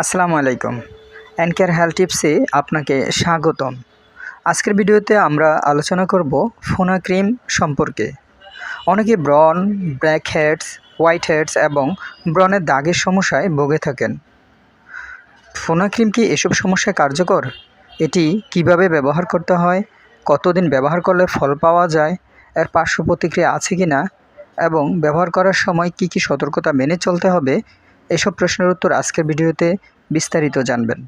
আসসালামু আলাইকুম। এনকেয়ার হেলথ টিপসে আপনাকে স্বাগতম। আজকের ভিডিওতে আমরা আলোচনা করব ফোনা ক্রিম সম্পর্কে। অনেকে ব্রণ, ব্ল্যাক হেডস, হোয়াইট হেডস এবং ব্রণের দাগের সমস্যায় ভুগে থাকেন। ফোনা ক্রিম কি এসব সমস্যায় কার্যকর? এটি কিভাবে ব্যবহার করতে হয়, কতদিন ব্যবহার করলে ফল পাওয়া যায়, এর পার্শ্ব প্রতিক্রিয়া আছে কি না এবং ব্যবহার করার সময় কি কি সতর্কতা মেনে চলতে হবে, এসব প্রশ্নের উত্তর আজকের ভিডিওতে বিস্তারিত জানবেন।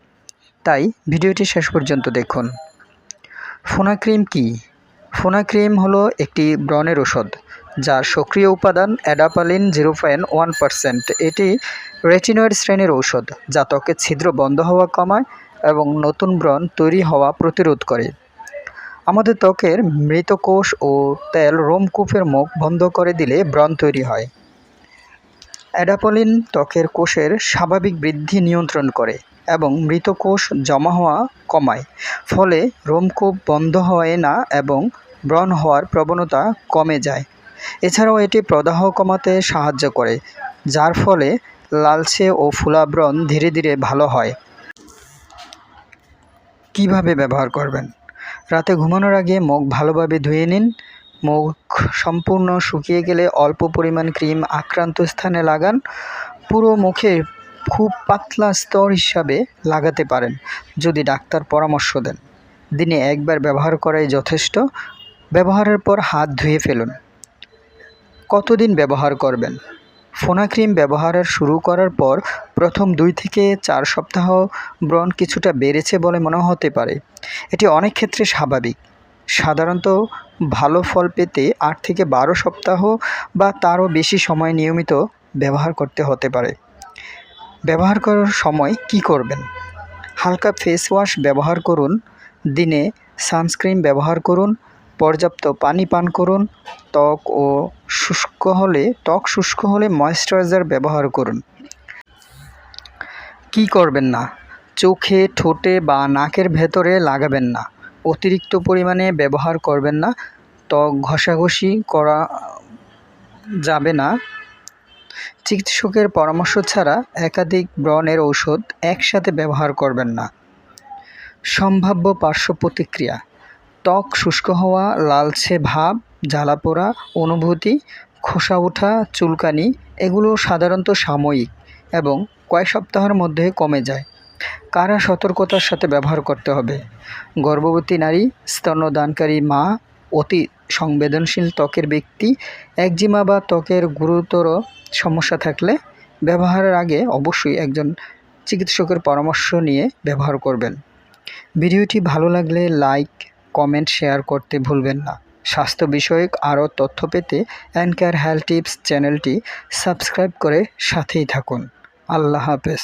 তাই ভিডিওটি শেষ পর্যন্ত দেখুন। ফোনা ক্রিম কি? ফোনা ক্রিম হলো একটি ব্রণের ওষুধ যার সক্রিয় উপাদান অ্যাডাপালিন 0.1%। এটি রেটিনয়েড শ্রেণীর ঔষধ যা ত্বকের ছিদ্র বন্ধ হওয়া কমায় এবং নতুন ব্রণ তৈরি হওয়া প্রতিরোধ করে। আমাদের ত্বকের মৃত কোষ ও তেল রোমকূপের মুখ বন্ধ করে দিলে ব্রণ তৈরি হয়। অ্যাডাপালিন ত্বকের কোষের স্বাভাবিক বৃদ্ধি নিয়ন্ত্রণ করে এবং মৃত কোষ জমা হওয়া কমায়, ফলে রোমকূপ বন্ধ হয় না এবং ব্রণ হওয়ার প্রবণতা কমে যায়। এছাড়াও এটি প্রদাহ কমাতে সাহায্য করে, যার ফলে লালচে ও ফোলা ব্রণ ধীরে ধীরে ভালো হয়। কিভাবে ব্যবহার করবেন? রাতে ঘুমানোর আগে মুখ ভালোভাবে ধুয়ে নিন। মুখ সম্পূর্ণ শুকিয়ে গেলে অল্প পরিমাণ ক্রিম আক্রান্ত স্থানে লাগান। পুরো মুখে খুব পাতলা স্তর হিসাবে লাগাতে পারেন যদি ডাক্তার পরামর্শ দেন। দিনে একবার ব্যবহার করাই যথেষ্ট। ব্যবহারের পর হাত ধুয়ে ফেলুন। কতদিন ব্যবহার করবেন? ফোনা ক্রিম ব্যবহারের শুরু করার পর প্রথম 2 থেকে 4 সপ্তাহ ব্রণ কিছুটা বেড়েছে বলে মনে হতে পারে। এটি অনেক ক্ষেত্রে স্বাভাবিক। সাধারণত ভালো ফল পেতে 8 থেকে 12 সপ্তাহ বা তারও বেশি সময় নিয়মিত ব্যবহার করতে হতে পারে। ব্যবহার করার সময় কি করবেন? হালকা ফেস ওয়াশ ব্যবহার করুন। দিনে সানস্ক্রিন ব্যবহার করুন। পর্যাপ্ত পানি পান করুন। ত্বক শুষ্ক হলে ময়েশ্চারাইজার ব্যবহার করুন। কি করবেন না? চোখে, ঠোঁটে বা নাকের ভেতরে লাগাবেন না। অতিরিক্ত পরিমাণে ব্যবহার করবেন না। ত্বক ঘষাঘষি করা যাবে না। চিকিৎসকের পরামর্শ ছাড়া একাধিক ব্রণের ঔষধ একসাথে ব্যবহার করবেন না। সম্ভাব্য পার্শ্ব প্রতিক্রিয়া: ত্বক শুষ্ক হওয়া, লালচে ভাব, জ্বালাপোড়া অনুভূতি, খোসা ওঠা, চুলকানি। এগুলো সাধারণত সাময়িক এবং কয়েক সপ্তাহের মধ্যে কমে যায়। কারা সতর্কতার সাথে ব্যবহার করতে হবে? গর্ভবতী নারী, স্তন্যদানকারী মা, অতি সংবেদনশীল ত্বকের ব্যক্তি, একজিমা বা ত্বকের গুরুতর সমস্যা থাকলে ব্যবহারের আগে অবশ্যই একজন চিকিৎসকের পরামর্শ নিয়ে ব্যবহার করবেন। ভিডিওটি ভালো লাগলে লাইক, কমেন্ট, শেয়ার করতে ভুলবেন না। স্বাস্থ্য বিষয়ক আরও তথ্য পেতে এনকেয়ার হেলথ টিপস চ্যানেলটি সাবস্ক্রাইব করে সাথেই থাকুন। আল্লাহ হাফেজ।